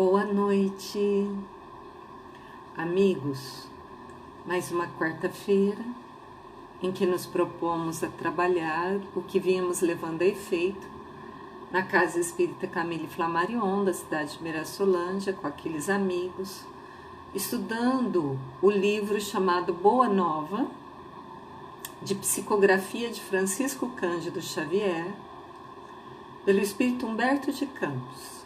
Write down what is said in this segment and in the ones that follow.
Boa noite, amigos. Mais uma quarta-feira em que nos propomos a trabalhar o que vínhamos levando a efeito na Casa Espírita Camille Flammarion, da cidade de Mirasolândia, com aqueles amigos, estudando o livro chamado Boa Nova, de psicografia de Francisco Cândido Xavier, pelo Espírito Humberto de Campos.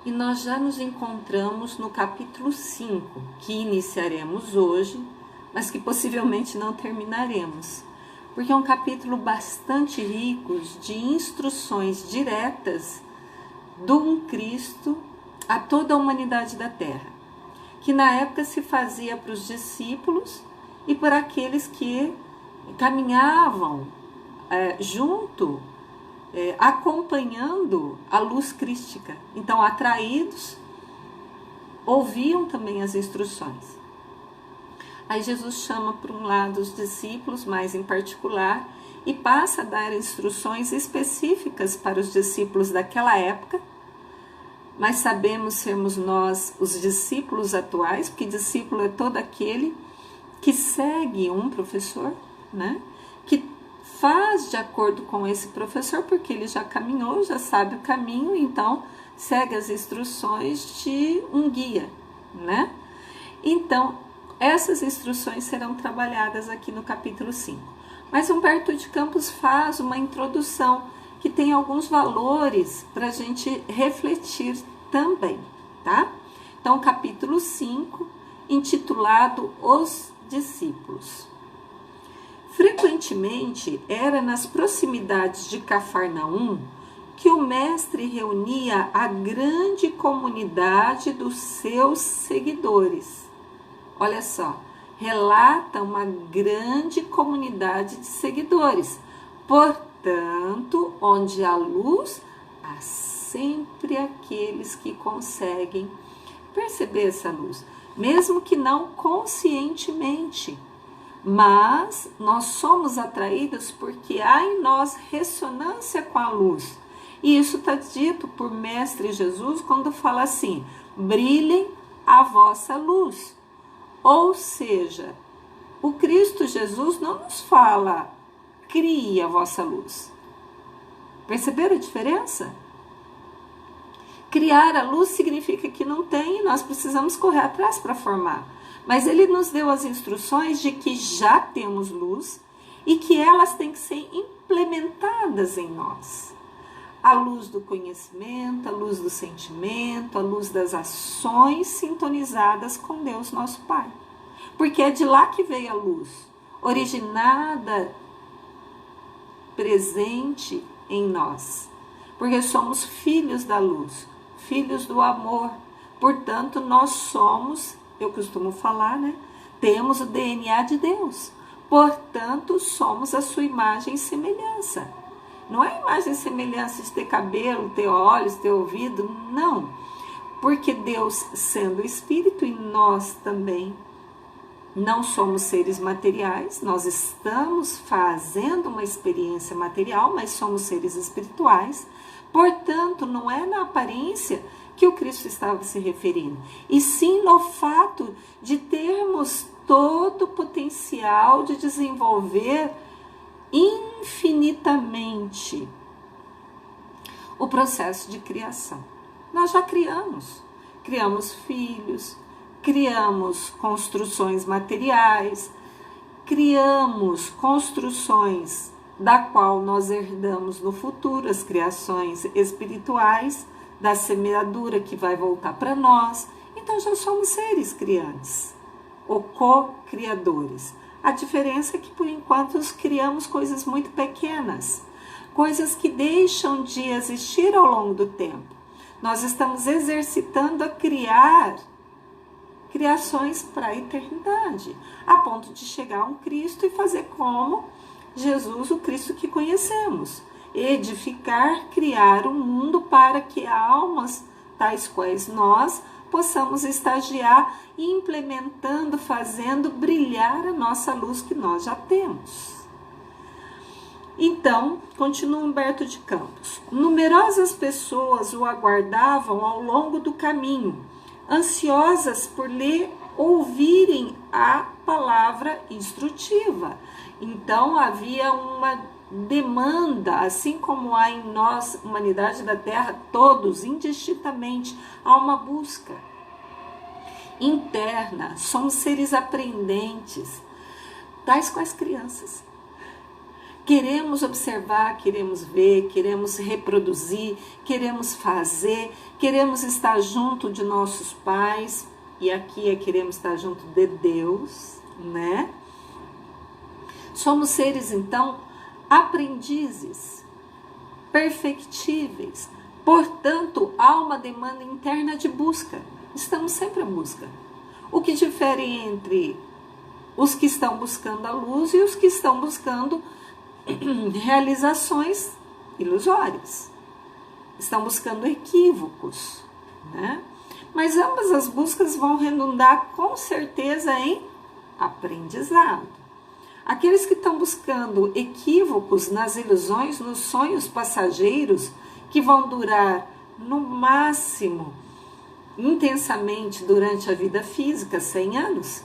E nós já nos encontramos no capítulo 5, que iniciaremos hoje, mas que possivelmente não terminaremos, porque é um capítulo bastante rico de instruções diretas do um Cristo a toda a humanidade da Terra, que na época se fazia para os discípulos e por aqueles que caminhavam junto, acompanhando a luz crística. Então, atraídos, ouviam também as instruções. Aí Jesus chama por um lado os discípulos, mais em particular, e passa a dar instruções específicas para os discípulos daquela época, mas sabemos sermos nós os discípulos atuais, porque discípulo é todo aquele que segue um professor, né? Que faz de acordo com esse professor, porque ele já caminhou, já sabe o caminho, então segue as instruções de um guia, né? Então, essas instruções serão trabalhadas aqui no capítulo 5. Mas Humberto de Campos faz uma introdução que tem alguns valores para a gente refletir também, tá? Então, capítulo 5, intitulado Os Discípulos. Frequentemente era nas proximidades de Cafarnaum que o mestre reunia a grande comunidade dos seus seguidores. Olha só, relata uma grande comunidade de seguidores. Portanto, onde há luz, há sempre aqueles que conseguem perceber essa luz, mesmo que não conscientemente. Mas nós somos atraídos porque há em nós ressonância com a luz. E isso está dito por Mestre Jesus quando fala assim: brilhem a vossa luz. Ou seja, o Cristo Jesus não nos fala, crie a vossa luz. Perceberam a diferença? Criar a luz significa que não tem, nós precisamos correr atrás para formar. Mas ele nos deu as instruções de que já temos luz e que elas têm que ser implementadas em nós. A luz do conhecimento, a luz do sentimento, a luz das ações sintonizadas com Deus, nosso Pai. Porque é de lá que veio a luz, originada, presente em nós. Porque somos filhos da luz, filhos do amor. Portanto, nós somos, eu costumo falar, né? Temos o DNA de Deus. Portanto, somos a sua imagem e semelhança. Não é imagem e semelhança de ter cabelo, ter olhos, ter ouvido, não. Porque Deus, sendo Espírito, e nós também não somos seres materiais, nós estamos fazendo uma experiência material, mas somos seres espirituais. Portanto, não é na aparência que o Cristo estava se referindo, e sim no fato de termos todo o potencial de desenvolver infinitamente o processo de criação. Nós já criamos filhos, criamos construções materiais, criamos construções da qual nós herdamos no futuro as criações espirituais, da semeadura que vai voltar para nós. Então já somos seres criantes, ou co-criadores. A diferença é que, por enquanto, criamos coisas muito pequenas, coisas que deixam de existir ao longo do tempo. Nós estamos exercitando a criar criações para a eternidade, a ponto de chegar a um Cristo e fazer como Jesus, o Cristo que conhecemos. Edificar, criar um mundo para que almas tais quais nós possamos estagiar implementando, fazendo brilhar a nossa luz que nós já temos. Então, continua Humberto de Campos, numerosas pessoas o aguardavam ao longo do caminho, ansiosas por lhe ouvirem a palavra instrutiva. Então, havia uma demanda, assim como há em nós, humanidade da Terra, todos, indistintamente, há uma busca interna. Somos seres aprendentes, tais quais crianças. Queremos observar, queremos ver, queremos reproduzir, queremos fazer, queremos estar junto de nossos pais, e aqui queremos estar junto de Deus, né? Somos seres, então, aprendizes, perfectíveis. Portanto, há uma demanda interna de busca. Estamos sempre à busca. O que difere entre os que estão buscando a luz e os que estão buscando realizações ilusórias. Estão buscando equívocos, né? Mas ambas as buscas vão redundar com certeza em aprendizado. Aqueles que estão buscando equívocos nas ilusões, nos sonhos passageiros, que vão durar no máximo, intensamente, durante a vida física, 100 anos,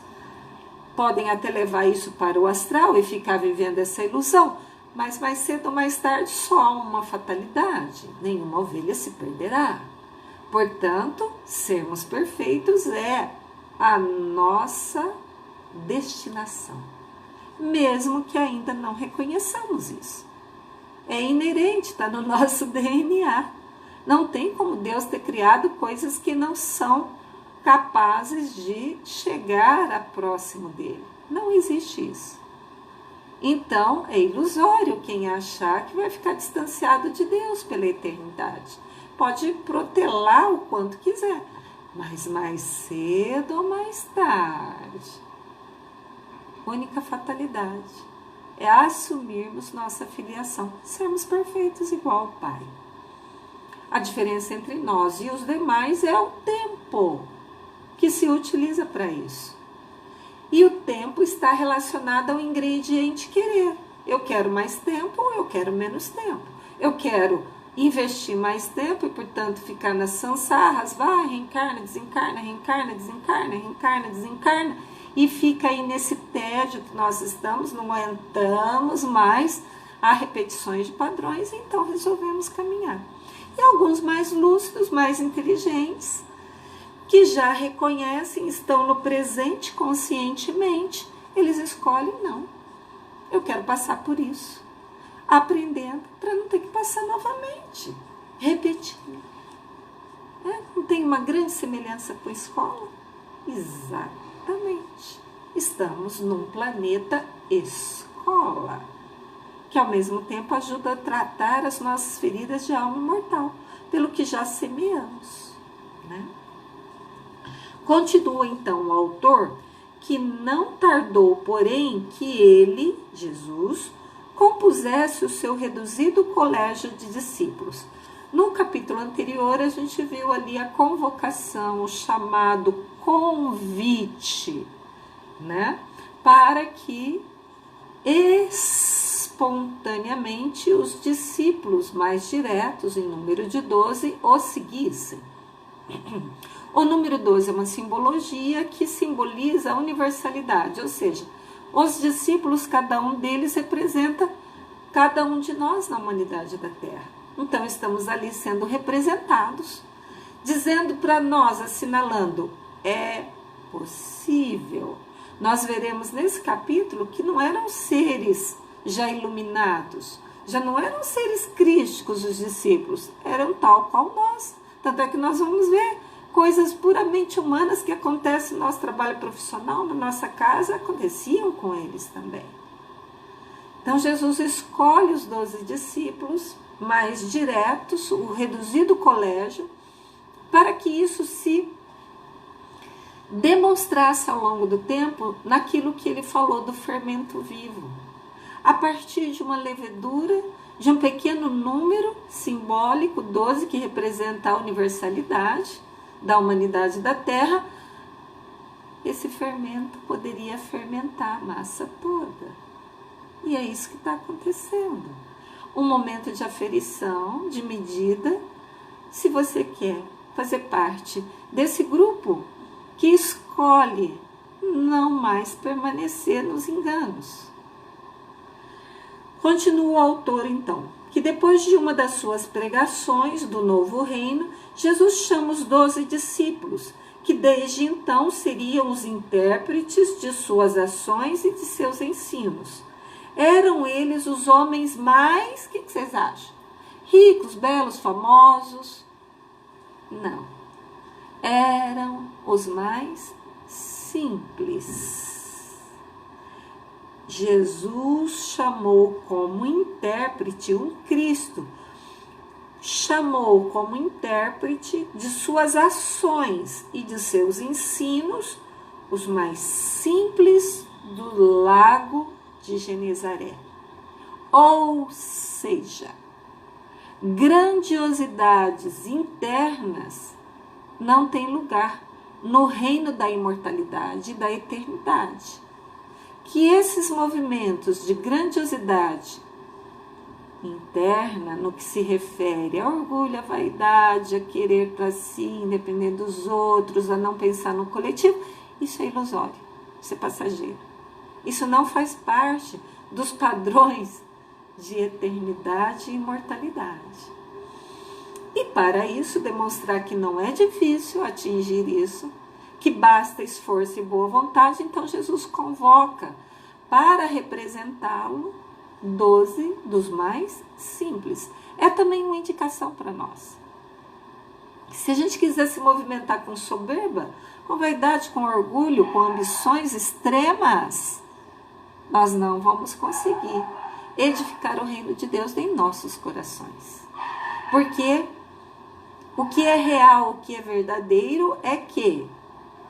podem até levar isso para o astral e ficar vivendo essa ilusão, mas mais cedo ou mais tarde só uma fatalidade, nenhuma ovelha se perderá. Portanto, sermos perfeitos é a nossa destinação, mesmo que ainda não reconheçamos isso. É inerente, está no nosso DNA. Não tem como Deus ter criado coisas que não são capazes de chegar a próximo dele. Não existe isso. Então, é ilusório quem achar que vai ficar distanciado de Deus pela eternidade. Pode protelar o quanto quiser, mas mais cedo ou mais tarde, única fatalidade é assumirmos nossa filiação, sermos perfeitos igual ao Pai. A diferença entre nós e os demais é o tempo que se utiliza para isso. E o tempo está relacionado ao ingrediente querer. Eu quero mais tempo ou eu quero menos tempo. Eu quero investir mais tempo e, portanto, ficar nas sansarras, vai, reencarna, desencarna, reencarna, desencarna, reencarna, desencarna, e fica aí nesse tédio que nós estamos, não aguentamos mais a repetições de padrões, então resolvemos caminhar. E alguns mais lúcidos, mais inteligentes, que já reconhecem, estão no presente conscientemente, eles escolhem não. Eu quero passar por isso, aprendendo para não ter que passar novamente, repetindo. Não tem uma grande semelhança com a escola? Exatamente. Estamos num planeta escola, que ao mesmo tempo ajuda a tratar as nossas feridas de alma mortal, pelo que já semeamos, né? Continua então o autor que não tardou, porém, que ele, Jesus, compusesse o seu reduzido colégio de discípulos. No capítulo anterior, a gente viu ali a convocação, o chamado convite, né? Para que espontaneamente os discípulos mais diretos, em número de 12, o seguissem. O número 12 é uma simbologia que simboliza a universalidade, ou seja, os discípulos, cada um deles representa cada um de nós na humanidade da Terra. Então, estamos ali sendo representados, dizendo para nós, assinalando, é possível. Nós veremos nesse capítulo que não eram seres já iluminados, já não eram seres crísticos os discípulos, eram tal qual nós. Tanto é que nós vamos ver coisas puramente humanas que acontecem no nosso trabalho profissional, na nossa casa, aconteciam com eles também. Então, Jesus escolhe os 12 discípulos mais diretos, o reduzido colégio, para que isso se demonstrasse ao longo do tempo naquilo que ele falou do fermento vivo. A partir de uma levedura, de um pequeno número simbólico, 12, que representa a universalidade da humanidade da Terra, esse fermento poderia fermentar a massa toda. E é isso que está acontecendo. um momento de aferição, de medida, se você quer fazer parte desse grupo que escolhe não mais permanecer nos enganos. Continua o autor, então, que depois de uma das suas pregações do novo reino, Jesus chama os 12 discípulos, que desde então seriam os intérpretes de suas ações e de seus ensinos. Eram eles os homens mais, o que vocês acham? Ricos, belos, famosos? Não. Eram os mais simples. Jesus chamou como intérprete um Cristo. Chamou como intérprete de suas ações e de seus ensinos os mais simples do lago de Genezaré. Ou seja, grandiosidades internas não têm lugar no reino da imortalidade e da eternidade. Que esses movimentos de grandiosidade interna, no que se refere a orgulho, a vaidade, a querer para si, independente dos outros, a não pensar no coletivo, isso é ilusório, isso é passageiro. Isso não faz parte dos padrões de eternidade e imortalidade. E para isso, demonstrar que não é difícil atingir isso, que basta esforço e boa vontade, então Jesus convoca para representá-lo 12 dos mais simples. É também uma indicação para nós. Se a gente quiser se movimentar com soberba, com vaidade, com orgulho, com ambições extremas, nós não vamos conseguir edificar o reino de Deus em nossos corações. Porque o que é real, o que é verdadeiro é que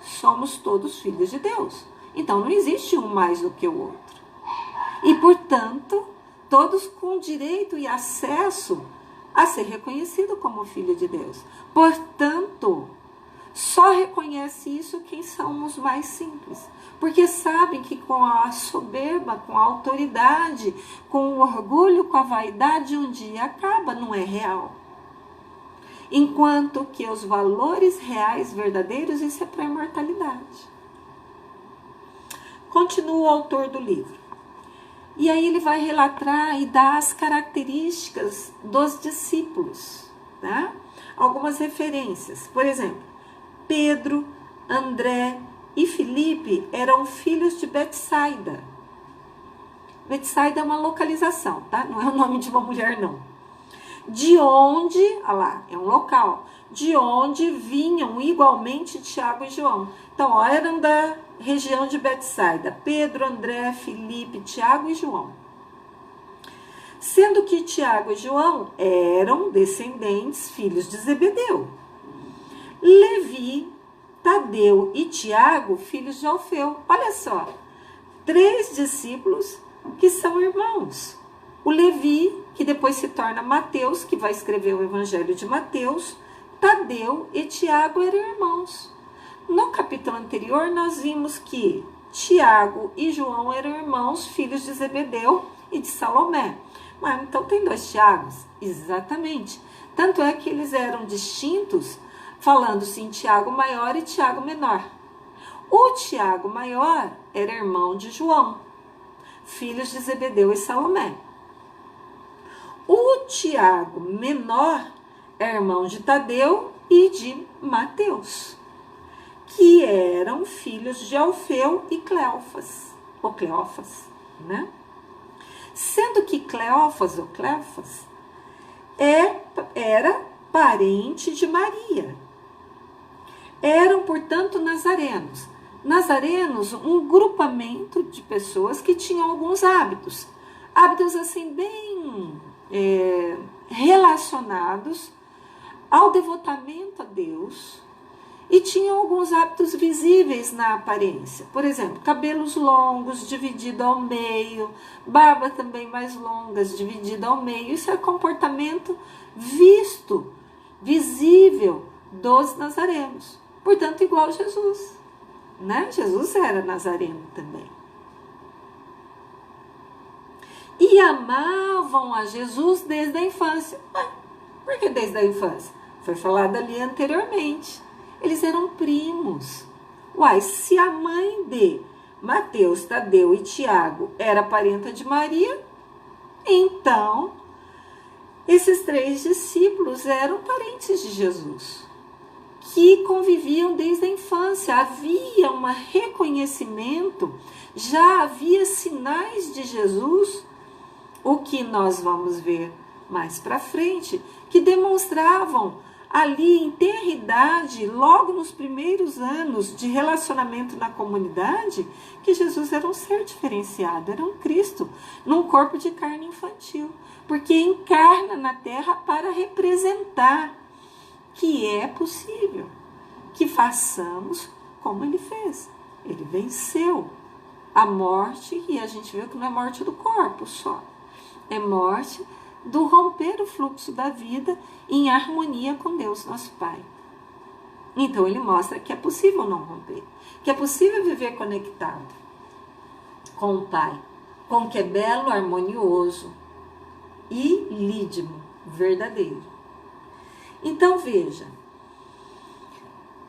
somos todos filhos de Deus. Então não existe um mais do que o outro. E, portanto, todos com direito e acesso a ser reconhecido como filho de Deus. Portanto, só reconhece isso quem são os mais simples. Porque sabem que com a soberba, com a autoridade, com o orgulho, com a vaidade, um dia acaba, não é real. Enquanto que os valores reais, verdadeiros, isso é para a imortalidade. Continua o autor do livro. E aí ele vai relatar e dar as características dos discípulos, tá? Algumas referências. Por exemplo, Pedro, André e Filipe eram filhos de Betsaida. Betsaida é uma localização, tá? Não é o nome de uma mulher, não. De onde, olha lá, é um local, de onde vinham igualmente Tiago e João. Então, ó, eram da região de Betsaida, Pedro, André, Filipe, Tiago e João. Sendo que Tiago e João eram descendentes, filhos de Zebedeu. Levi, Tadeu e Tiago, filhos de Alfeu. Olha só, 3 discípulos que são irmãos. O Levi, que depois se torna Mateus, que vai escrever o Evangelho de Mateus, Tadeu e Tiago eram irmãos. No capítulo anterior, nós vimos que Tiago e João eram irmãos, filhos de Zebedeu e de Salomé. Mas então tem 2 Tiagos? Exatamente. Tanto é que eles eram distintos, falando-se em Tiago maior e Tiago menor. O Tiago maior era irmão de João, filhos de Zebedeu e Salomé. O Tiago menor é irmão de Tadeu e de Mateus, que eram filhos de Alfeu e Cleofas, ou Cleófas, né? Sendo que Cleófas ou Cleofas era parente de Maria. Eram, portanto, nazarenos. Nazarenos, um grupamento de pessoas que tinham alguns hábitos. Hábitos assim bem relacionados ao devotamento a Deus, e tinham alguns hábitos visíveis na aparência. Por exemplo, cabelos longos, dividido ao meio, barba também mais longas, dividida ao meio. Isso é comportamento visto, visível dos nazarenos. Portanto, igual a Jesus, né? Jesus era nazareno também. e amavam a Jesus desde a infância. Por que desde a infância? Foi falado ali anteriormente. Eles eram primos. Se a mãe de Mateus, Tadeu e Tiago era parenta de Maria, então esses 3 discípulos eram parentes de Jesus, que conviviam desde a infância. Havia um reconhecimento, já havia sinais de Jesus, o que nós vamos ver mais para frente, que demonstravam ali em tenridade, logo nos primeiros anos de relacionamento na comunidade, que Jesus era um ser diferenciado, era um Cristo, num corpo de carne infantil, porque encarna na terra para representar que é possível que façamos como ele fez. Ele venceu a morte, e a gente viu que não é morte do corpo só, é morte do romper o fluxo da vida em harmonia com Deus, nosso Pai. Então ele mostra que é possível não romper, que é possível viver conectado com o Pai, com o que é belo, harmonioso e lídimo, verdadeiro. Então veja,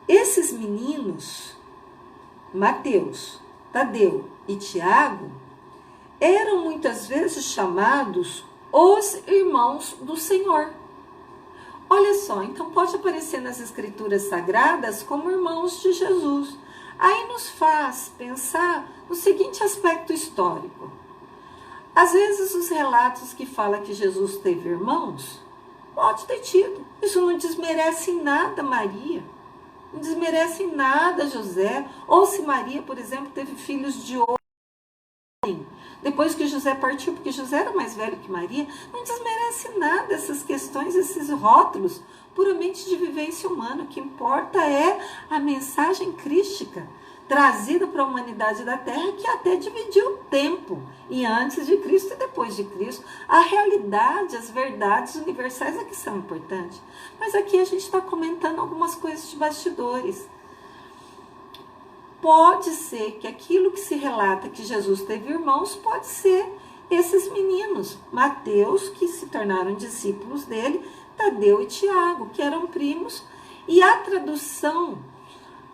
esses meninos, Mateus, Tadeu e Tiago, eram muitas vezes chamados os irmãos do Senhor. Olha só, então pode aparecer nas escrituras sagradas como irmãos de Jesus. Aí nos faz pensar no seguinte aspecto histórico. Às vezes os relatos que falam que Jesus teve irmãos, pode ter tido. Isso não desmerece em nada Maria, não desmerece em nada José, ou se Maria, por exemplo, teve filhos de homem, depois que José partiu, porque José era mais velho que Maria, não desmerece nada essas questões, esses rótulos, puramente de vivência humana. O que importa é a mensagem crística, trazida para a humanidade da Terra, que até dividiu o tempo, e antes de Cristo e depois de Cristo. A realidade, as verdades universais é que são importantes. Mas aqui a gente está comentando algumas coisas de bastidores. Pode ser que aquilo que se relata que Jesus teve irmãos, pode ser esses meninos, Mateus, que se tornaram discípulos dele, Tadeu e Tiago, que eram primos, e a tradução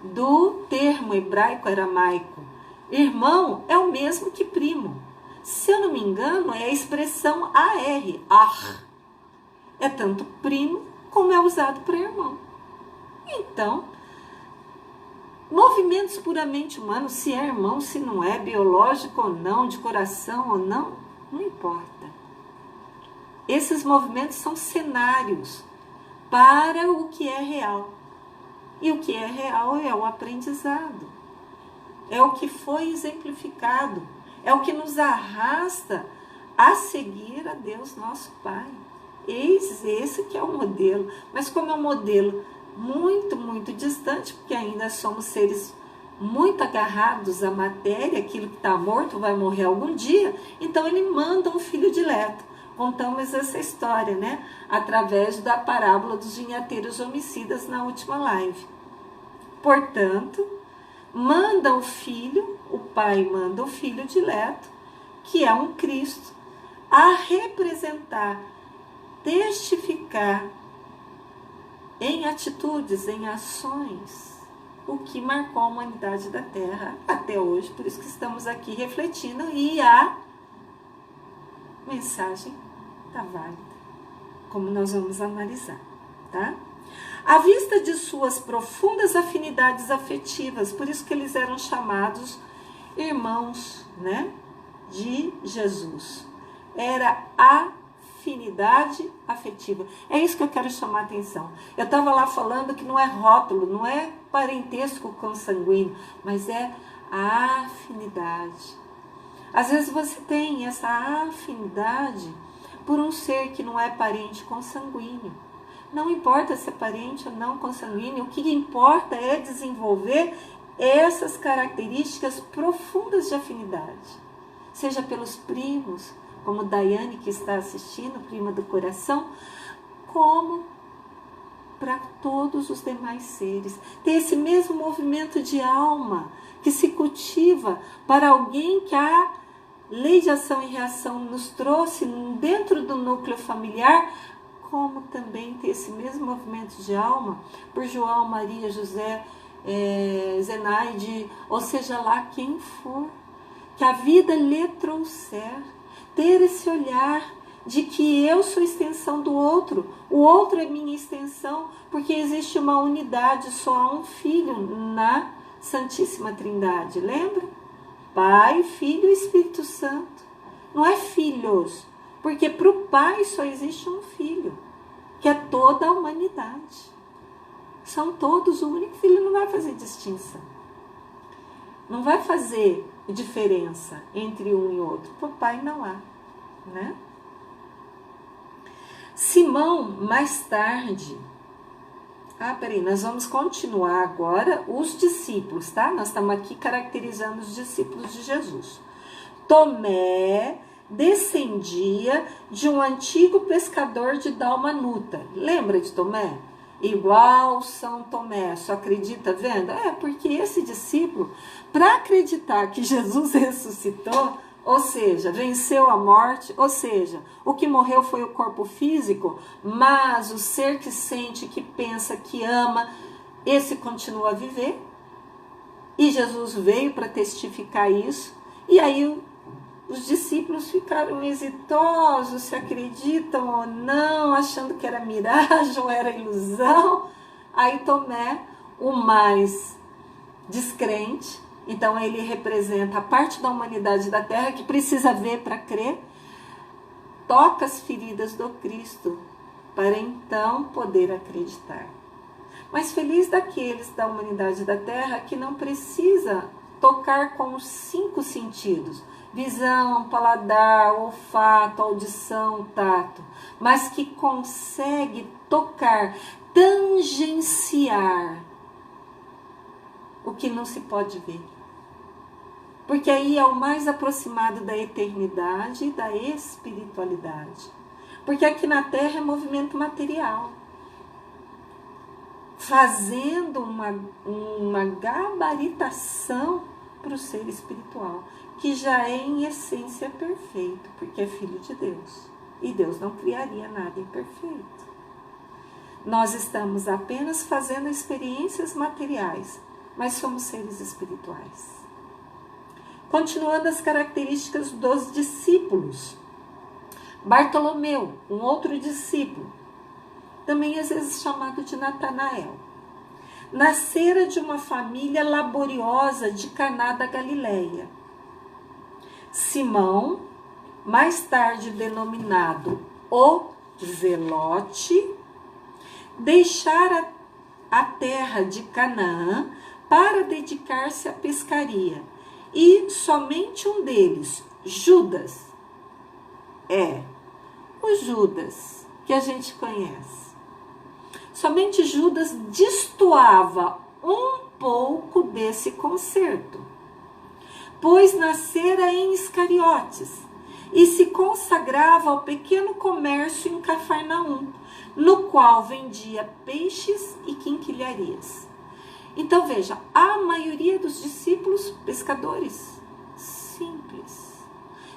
do termo hebraico-aramaico irmão é o mesmo que primo. Se eu não me engano, é a expressão ar. É tanto primo como é usado para irmão. Então, movimentos puramente humanos, se é irmão, se não é, biológico ou não, de coração ou não, não importa. Esses movimentos são cenários para o que é real. E o que é real é o aprendizado. É o que foi exemplificado. É o que nos arrasta a seguir a Deus, nosso Pai. Eis esse que é o modelo. Mas como é um modelo muito, muito distante, porque ainda somos seres muito agarrados à matéria, aquilo que está morto vai morrer algum dia, então ele manda um filho dileto. Contamos essa história, né? Através da parábola dos vinhateiros homicidas na última live. Portanto, manda o filho, o pai manda o filho dileto, que é um Cristo, a representar, testificar em atitudes, em ações, o que marcou a humanidade da Terra até hoje. Por isso que estamos aqui refletindo, e a mensagem está válida, como nós vamos analisar, tá? À vista de suas profundas afinidades afetivas, por isso que eles eram chamados irmãos, né, de Jesus. Era afinidade afetiva. É isso que eu quero chamar a atenção. Eu estava lá falando que não é rótulo, não é parentesco consanguíneo, mas é a afinidade. Às vezes você tem essa afinidade por um ser que não é parente consanguíneo. Não importa se é parente ou não consanguíneo, o que importa é desenvolver essas características profundas de afinidade. Seja pelos primos, como Daiane, que está assistindo, prima do coração, como para todos os demais seres. Tem esse mesmo movimento de alma que se cultiva para alguém que lei de ação e reação nos trouxe dentro do núcleo familiar, como também ter esse mesmo movimento de alma por João, Maria, José, Zenaide, ou seja lá quem for, que a vida lhe trouxer, ter esse olhar de que eu sou extensão do outro, o outro é minha extensão, porque existe uma unidade, só há um Filho na Santíssima Trindade, lembra? Pai, Filho e Espírito Santo. Não é filhos, porque para o Pai só existe um Filho, que é toda a humanidade. São todos, o único Filho não vai fazer distinção. Não vai fazer diferença entre um e outro. Para o Pai não há, né? Simão, mais tarde... peraí, nós vamos continuar agora os discípulos, tá? Nós estamos aqui caracterizando os discípulos de Jesus. Tomé descendia de um antigo pescador de Dalmanuta. Lembra de Tomé? Igual São Tomé, só acredita vendo? Porque esse discípulo, para acreditar que Jesus ressuscitou, ou seja, venceu a morte, ou seja, o que morreu foi o corpo físico, mas o ser que sente, que pensa, que ama, esse continua a viver. E Jesus veio para testificar isso. E aí os discípulos ficaram hesitosos, se acreditam ou não, achando que era miragem ou era ilusão. Aí Tomé, o mais descrente, então ele representa a parte da humanidade da terra que precisa ver para crer, toca as feridas do Cristo para então poder acreditar. Mas feliz daqueles da humanidade da terra que não precisa tocar com os 5 sentidos, visão, paladar, olfato, audição, tato, mas que consegue tocar, tangenciar o que não se pode ver. Porque aí é o mais aproximado da eternidade e da espiritualidade. Porque aqui na Terra é movimento material, fazendo uma gabaritação para o ser espiritual, que já é em essência perfeito, porque é filho de Deus. E Deus não criaria nada imperfeito. Nós estamos apenas fazendo experiências materiais, mas somos seres espirituais. Continuando as características dos discípulos. Bartolomeu, um outro discípulo, também às vezes chamado de Natanael, nascera de uma família laboriosa de Caná da Galileia. Simão, mais tarde denominado o Zelote, deixara a terra de Canaã para dedicar-se à pescaria. E somente um deles, Judas, o Judas que a gente conhece. Somente Judas destoava um pouco desse concerto, pois nascera em Iscariotes e se consagrava ao pequeno comércio em Cafarnaum, no qual vendia peixes e quinquilharias. Então veja, a maioria dos discípulos pescadores, simples,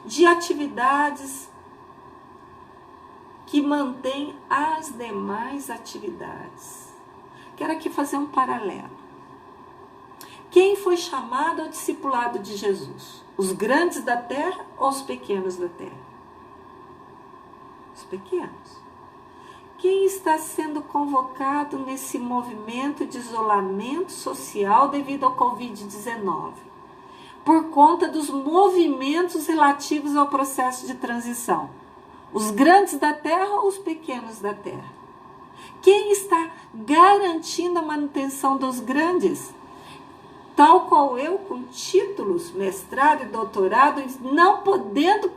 de atividades que mantêm as demais atividades. Quero aqui fazer um paralelo. Quem foi chamado ao discipulado de Jesus? Os grandes da terra ou os pequenos da terra? Os pequenos. Quem está sendo convocado nesse movimento de isolamento social devido ao Covid-19? Por conta dos movimentos relativos ao processo de transição. Os grandes da terra ou os pequenos da terra? Quem está garantindo a manutenção dos grandes? Tal qual eu, com títulos, mestrado e doutorado, não podendo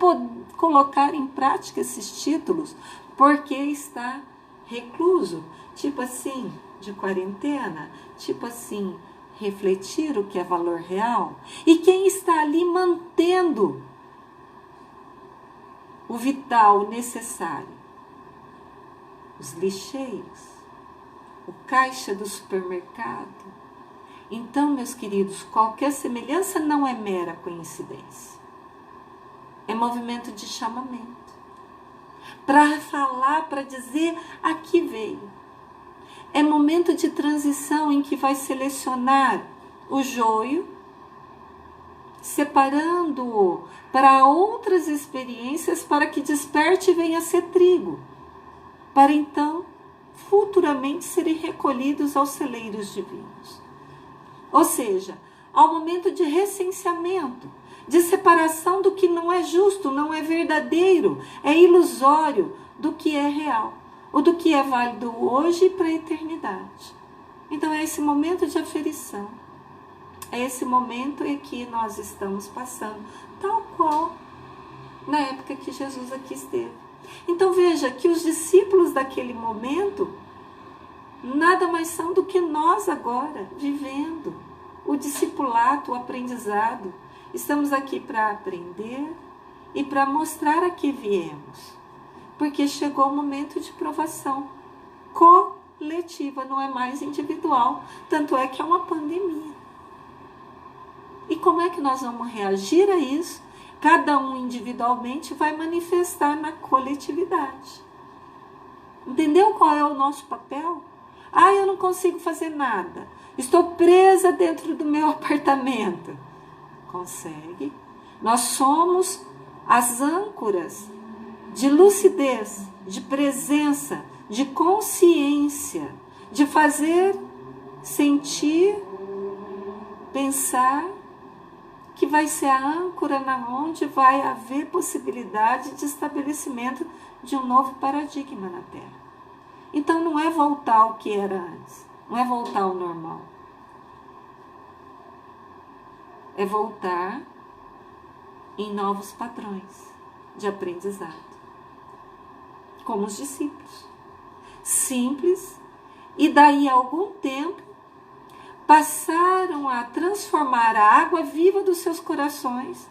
colocar em prática esses títulos, porque está recluso, tipo assim, de quarentena, tipo assim, refletir o que é valor real. E quem está ali mantendo o vital, o necessário? Os lixeiros, o caixa do supermercado. Então, meus queridos, qualquer semelhança não é mera coincidência. movimento de chamamento. Para falar, para dizer, aqui veio. É momento de transição em que vai selecionar o joio, separando-o para outras experiências, para que desperte e venha a ser trigo, para então futuramente serem recolhidos aos celeiros divinos. Ou seja, ao momento de recenseamento, de separação do que não é justo, não é verdadeiro, é ilusório, do que é real, ou do que é válido hoje para a eternidade. Então é esse momento de aferição, é esse momento em que nós estamos passando, tal qual na época que Jesus aqui esteve. Então veja que os discípulos daquele momento nada mais são do que nós agora, vivendo o discipulado, o aprendizado. Estamos aqui para aprender e para mostrar a que viemos. Porque chegou o momento de provação coletiva, não é mais individual. Tanto é que é uma pandemia. E como é que nós vamos reagir a isso? Cada um individualmente vai manifestar na coletividade. Entendeu qual é o nosso papel? Ah, eu não consigo fazer nada. Estou presa dentro do meu apartamento. Consegue. Nós somos as âncoras de lucidez, de presença, de consciência, de fazer, sentir, pensar, que vai ser a âncora na onde vai haver possibilidade de estabelecimento de um novo paradigma na Terra. Então não é voltar ao que era antes, não é voltar ao normal. É voltar em novos padrões de aprendizado. Como os discípulos. Simples, e daí a algum tempo passaram a transformar a água viva dos seus corações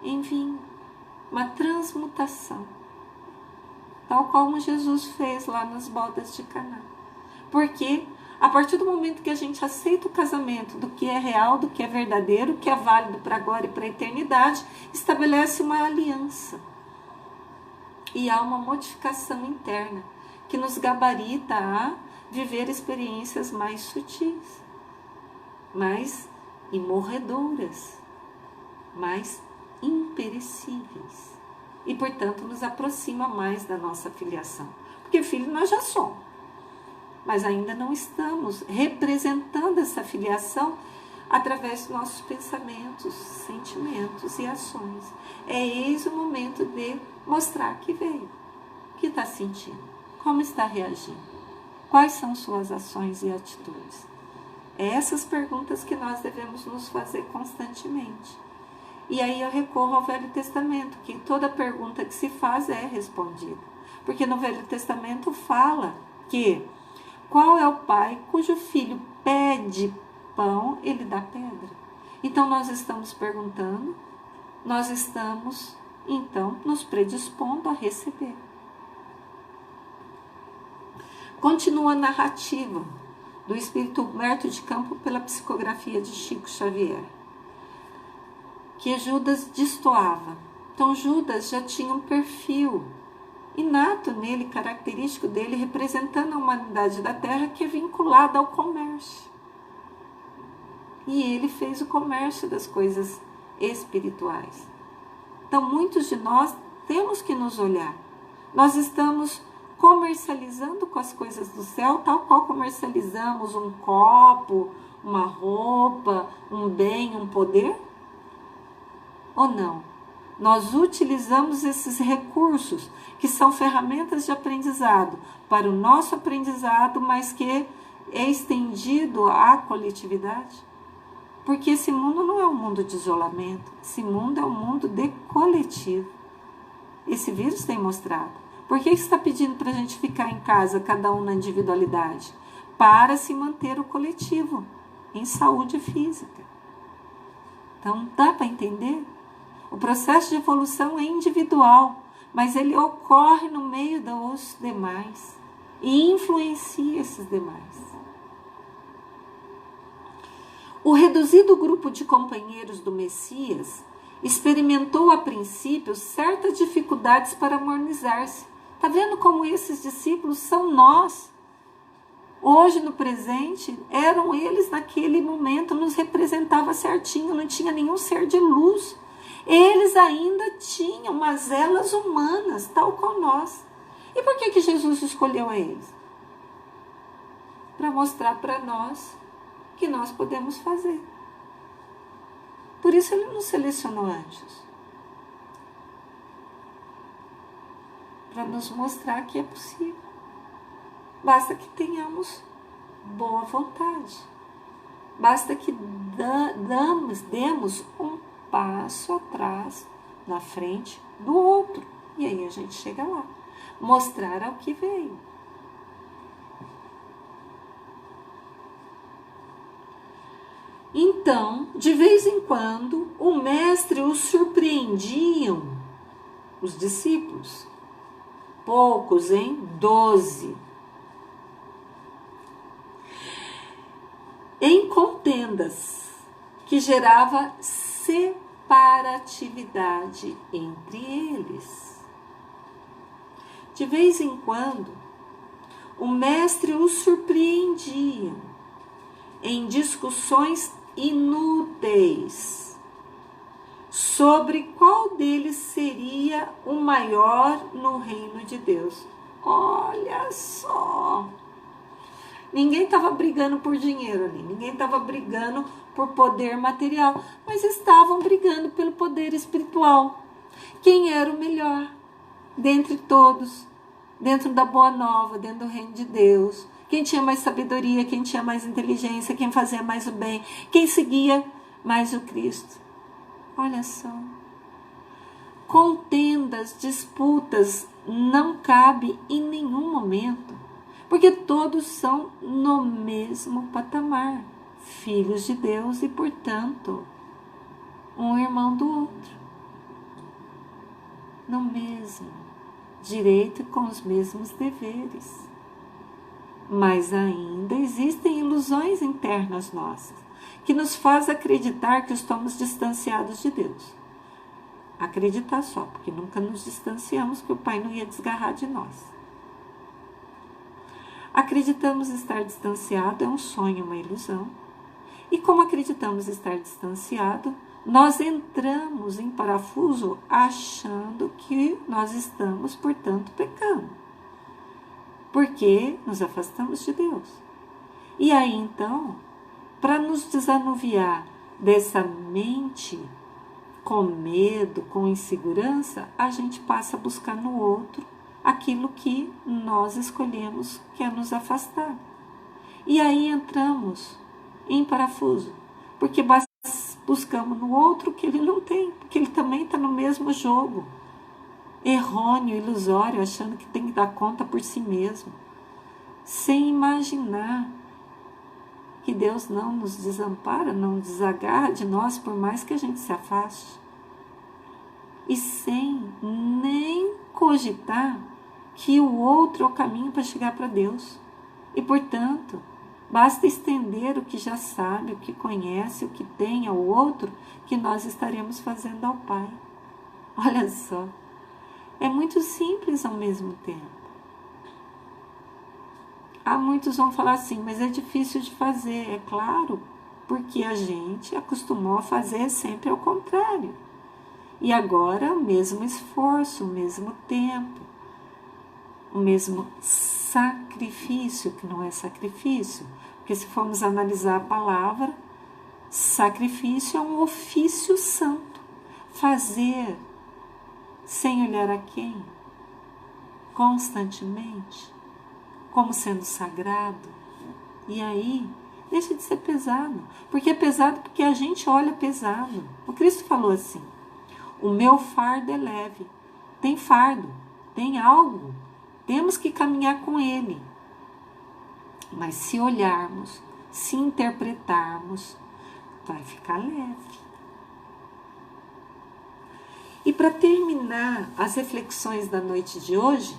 em vinho. Uma transmutação. Tal como Jesus fez lá nas bodas de Caná. Porque a partir do momento que a gente aceita o casamento do que é real, do que é verdadeiro, do que é válido para agora e para a eternidade, estabelece uma aliança. E há uma modificação interna que nos gabarita a viver experiências mais sutis, mais imorredoras, mais imperecíveis. E, portanto, nos aproxima mais da nossa filiação. Porque filho nós já somos. Mas ainda não estamos representando essa filiação através dos nossos pensamentos, sentimentos e ações. É eis o momento de mostrar que veio, que está sentindo, como está reagindo, quais são suas ações e atitudes. É essas perguntas que nós devemos nos fazer constantemente. E aí eu recorro ao Velho Testamento, que toda pergunta que se faz é respondida. Porque no Velho Testamento fala que qual é o pai cujo filho pede pão, ele dá pedra. Então nós estamos perguntando, nós estamos então nos predispondo a receber. Continua a narrativa do espírito Humberto de Campos pela psicografia de Chico Xavier, que Judas destoava. Então Judas já tinha um perfil inato nele, característico dele, representando a humanidade da Terra, que é vinculada ao comércio. E ele fez o comércio das coisas espirituais. Então muitos de nós temos que nos olhar. Nós estamos comercializando com as coisas do céu, tal qual comercializamos um copo, uma roupa, um bem, um poder? Ou não? Nós utilizamos esses recursos, que são ferramentas de aprendizado, para o nosso aprendizado, mas que é estendido à coletividade? Porque esse mundo não é um mundo de isolamento, esse mundo é um mundo de coletivo. Esse vírus tem mostrado. Por que está pedindo para a gente ficar em casa, cada um na individualidade? Para se manter o coletivo, em saúde física. Então, dá para entender? O processo de evolução é individual, mas ele ocorre no meio dos demais e influencia esses demais. O reduzido grupo de companheiros do Messias experimentou a princípio certas dificuldades para harmonizar-se. Está vendo como esses discípulos são nós? Hoje, no presente, eram eles naquele momento, nos representava certinho, não tinha nenhum ser de luz. Eles ainda tinham mazelas humanas, tal como nós. E por que Jesus escolheu a eles? Para mostrar para nós que nós podemos fazer. Por isso ele não selecionou anjos. Para nos mostrar que é possível. Basta que tenhamos boa vontade. Basta que demos um passo atrás, na frente do outro. E aí a gente chega lá. Mostrar ao que veio. Então, de vez em quando, o mestre os surpreendiam, os discípulos. Poucos, 12. Em contendas, que gerava separatividade entre eles. De vez em quando, o mestre os surpreendia em discussões inúteis sobre qual deles seria o maior no reino de Deus. Olha só! Ninguém estava brigando por dinheiro ali, ninguém estava brigando por poder material, mas estavam brigando pelo poder espiritual. Quem era o melhor dentre todos, dentro da boa nova, dentro do reino de Deus? Quem tinha mais sabedoria, quem tinha mais inteligência, quem fazia mais o bem, quem seguia mais o Cristo. Olha só. Contendas, disputas, não cabe em nenhum momento, porque todos são no mesmo patamar, filhos de Deus e, portanto, um irmão do outro. No mesmo direito e com os mesmos deveres. Mas ainda existem ilusões internas nossas, que nos faz acreditar que estamos distanciados de Deus. Acreditar só, porque nunca nos distanciamos, que o Pai não ia desgarrar de nós. Acreditamos estar distanciado é um sonho, uma ilusão. E como acreditamos estar distanciado, nós entramos em parafuso achando que nós estamos, portanto, pecando. Porque nos afastamos de Deus. E aí, então, para nos desanuviar dessa mente com medo, com insegurança, a gente passa a buscar no outro aquilo que nós escolhemos, que é nos afastar. E aí entramos em parafuso, porque buscamos no outro o que ele não tem, porque ele também está no mesmo jogo, errôneo, ilusório, achando que tem que dar conta por si mesmo, sem imaginar que Deus não nos desampara, não desagarra de nós, por mais que a gente se afaste, e sem nem cogitar que o outro é o caminho para chegar para Deus. E, portanto, basta estender o que já sabe, o que conhece, o que tem ao outro, que nós estaremos fazendo ao Pai. Olha só, é muito simples ao mesmo tempo. Há muitos vão falar assim, mas é difícil de fazer. É claro, porque a gente acostumou a fazer sempre ao contrário. E agora o mesmo esforço, o mesmo tempo, o mesmo sacrifício, que não é sacrifício, porque se formos analisar a palavra, sacrifício é um ofício santo, fazer sem olhar a quem, constantemente, como sendo sagrado, e aí deixa de ser pesado, porque é pesado porque a gente olha pesado. O Cristo falou assim, o meu fardo é leve, tem fardo, tem algo, temos que caminhar com ele. Mas se olharmos, se interpretarmos, vai ficar leve. E para terminar as reflexões da noite de hoje,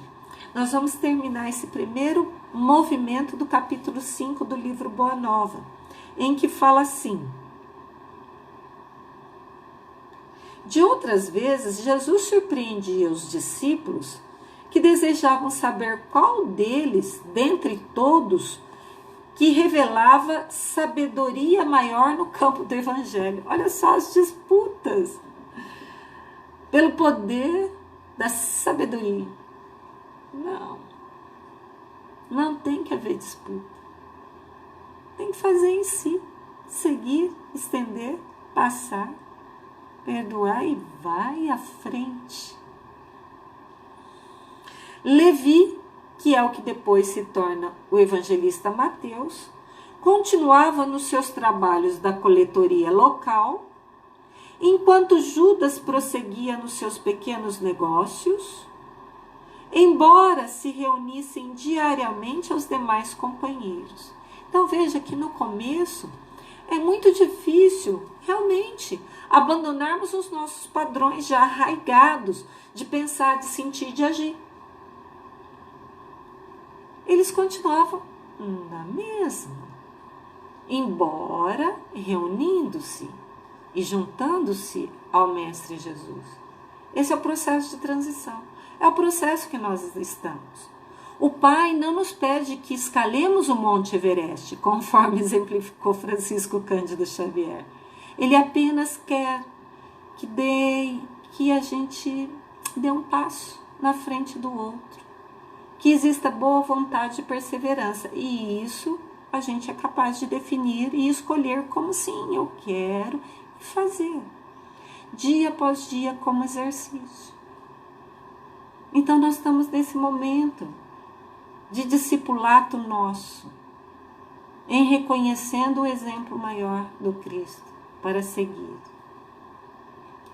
nós vamos terminar esse primeiro movimento do capítulo 5 do livro Boa Nova, em que fala assim: De outras vezes, Jesus surpreendia os discípulos que desejavam saber qual deles, dentre todos, que revelava sabedoria maior no campo do evangelho. Olha só as disputas pelo poder da sabedoria. Não tem que haver disputa. Tem que fazer em si, seguir, estender, passar, perdoar e vai à frente. Levi, que é o que depois se torna o evangelista Mateus, continuava nos seus trabalhos da coletoria local, enquanto Judas prosseguia nos seus pequenos negócios, embora se reunissem diariamente aos demais companheiros. Então veja que no começo é muito difícil, realmente, abandonarmos os nossos padrões já arraigados de pensar, de sentir, de agir. Eles continuavam na mesma, embora reunindo-se e juntando-se ao Mestre Jesus. Esse é o processo de transição, é o processo que nós estamos. O Pai não nos pede que escalemos o Monte Everest, conforme exemplificou Francisco Cândido Xavier. Ele apenas quer que a gente dê um passo na frente do outro, que exista boa vontade e perseverança. E isso a gente é capaz de definir e escolher como sim, eu quero fazer, dia após dia, como exercício. Então nós estamos nesse momento de discipulato nosso, em reconhecendo o exemplo maior do Cristo para seguir.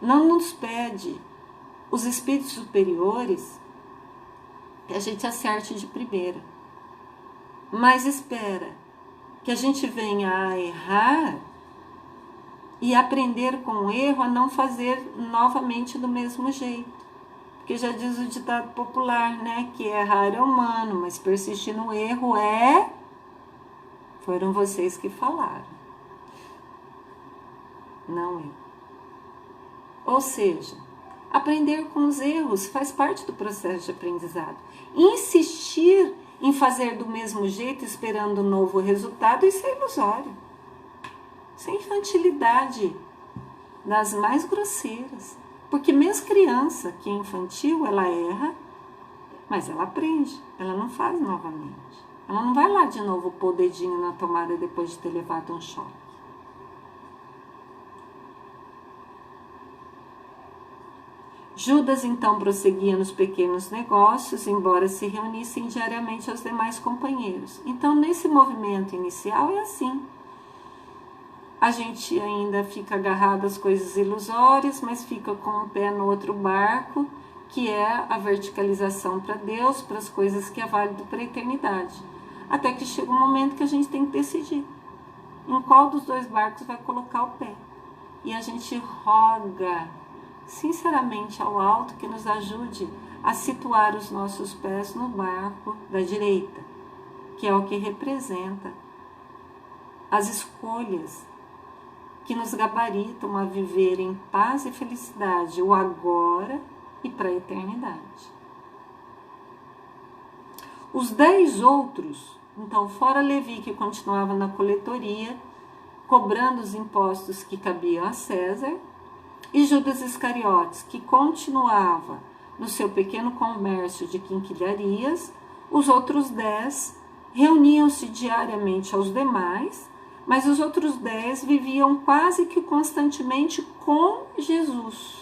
Não nos pede os espíritos superiores que a gente acerte de primeira, mas espera que a gente venha a errar e aprender com o erro a não fazer novamente do mesmo jeito. Porque já diz o ditado popular, né? Que errar é humano, mas persistir no erro foram vocês que falaram, não eu. Ou seja, aprender com os erros faz parte do processo de aprendizado. Insistir em fazer do mesmo jeito, esperando um novo resultado, isso é ilusório. Isso é infantilidade das mais grosseiras. Porque mesmo criança que é infantil, ela erra, mas ela aprende, ela não faz novamente. Ela não vai lá de novo pôr o dedinho na tomada depois de ter levado um choque. Judas então prosseguia nos pequenos negócios, embora se reunissem diariamente aos demais companheiros. Então, nesse movimento inicial é assim. A gente ainda fica agarrado às coisas ilusórias, mas fica com um pé no outro barco, que é a verticalização para Deus, para as coisas que é válido para a eternidade. Até que chega um momento que a gente tem que decidir em qual dos dois barcos vai colocar o pé. E a gente roga, sinceramente, ao alto que nos ajude a situar os nossos pés no barco da direita, que é o que representa as escolhas que nos gabaritam a viver em paz e felicidade, o agora e para a eternidade. Os 10 outros, então, fora Levi, que continuava na coletoria, cobrando os impostos que cabiam a César, e Judas Iscariotes, que continuava no seu pequeno comércio de quinquilharias, os outros 10 reuniam-se diariamente aos demais, mas os outros 10 viviam quase que constantemente com Jesus,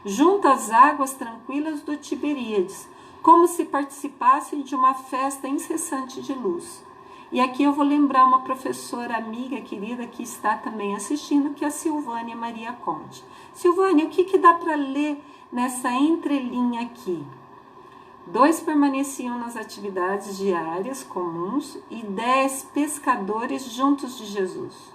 junto às águas tranquilas do Tiberíades, como se participassem de uma festa incessante de luz. E aqui eu vou lembrar uma professora amiga querida que está também assistindo, que é a Silvânia Maria Conte. Silvânia, o que dá para ler nessa entrelinha aqui? 2 permaneciam nas atividades diárias comuns e 10 pescadores juntos de Jesus.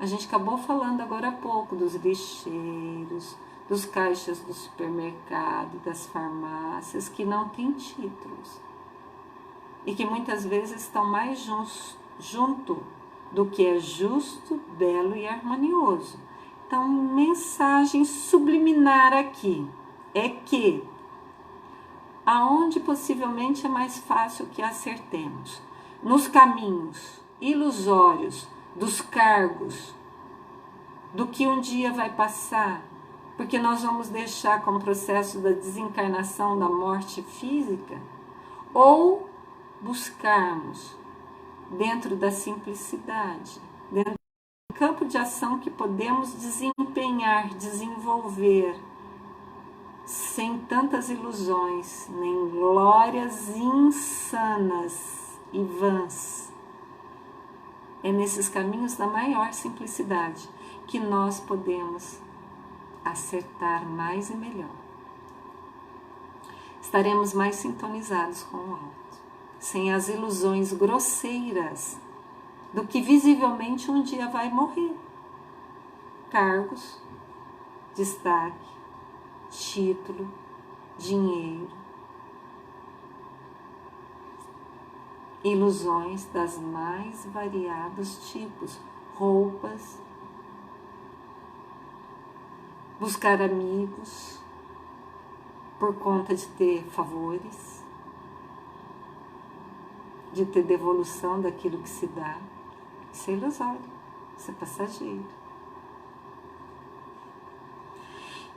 A gente acabou falando agora há pouco dos lixeiros, dos caixas do supermercado, das farmácias, que não têm títulos e que muitas vezes estão mais junto do que é justo, belo e harmonioso. Então, mensagem subliminar aqui é que aonde possivelmente é mais fácil que acertemos, nos caminhos ilusórios dos cargos, do que um dia vai passar, porque nós vamos deixar com o processo da desencarnação, da morte física, ou buscarmos dentro da simplicidade, dentro do campo de ação que podemos desempenhar, desenvolver, sem tantas ilusões, nem glórias insanas e vãs. É nesses caminhos da maior simplicidade que nós podemos acertar mais e melhor. Estaremos mais sintonizados com o alto, sem as ilusões grosseiras do que visivelmente um dia vai morrer. Cargos, destaque, título, dinheiro, ilusões das mais variados tipos, roupas, buscar amigos por conta de ter favores, de ter devolução daquilo que se dá. Isso é ilusório, isso é passageiro.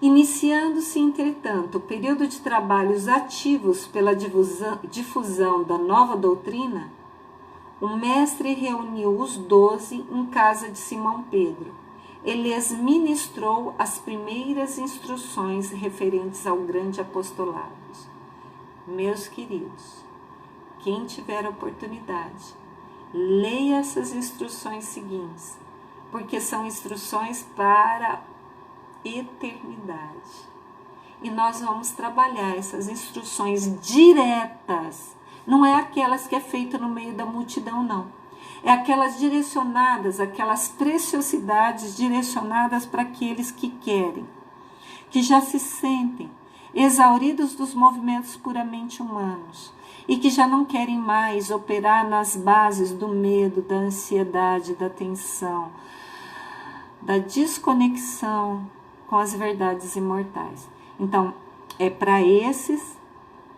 Iniciando-se, entretanto, o período de trabalhos ativos pela difusão da nova doutrina, o mestre reuniu os 12 em casa de Simão Pedro. Ele lhes ministrou as primeiras instruções referentes ao grande apostolado. Meus queridos, quem tiver oportunidade, leia essas instruções seguintes, porque são instruções para eternidade. E nós vamos trabalhar essas instruções diretas, não é aquelas que é feita no meio da multidão, não. É aquelas direcionadas, aquelas preciosidades direcionadas para aqueles que querem, que já se sentem exauridos dos movimentos puramente humanos e que já não querem mais operar nas bases do medo, da ansiedade, da tensão, da desconexão com as verdades imortais. Então, é para esses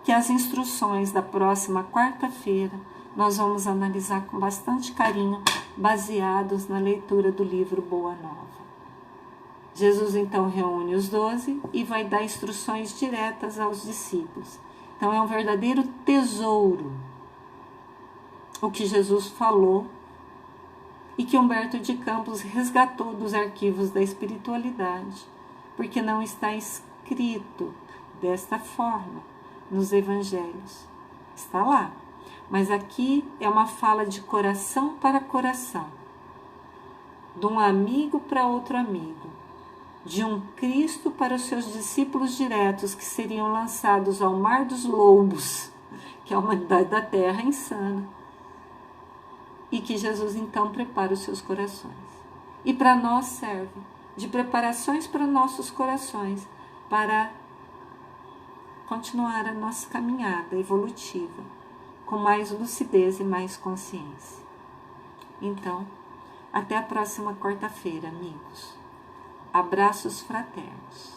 que as instruções da próxima quarta-feira nós vamos analisar com bastante carinho, baseados na leitura do livro Boa Nova. Jesus então reúne os 12 e vai dar instruções diretas aos discípulos. Então é um verdadeiro tesouro o que Jesus falou e que Humberto de Campos resgatou dos arquivos da espiritualidade, porque não está escrito desta forma nos evangelhos. Está lá, mas aqui é uma fala de coração para coração, de um amigo para outro amigo, de um Cristo para os seus discípulos diretos que seriam lançados ao mar dos lobos, que é a humanidade da terra insana, e que Jesus então prepara os seus corações. E para nós serve de preparações para nossos corações, para continuar a nossa caminhada evolutiva, com mais lucidez e mais consciência. Então, até a próxima quarta-feira, amigos. Abraços fraternos.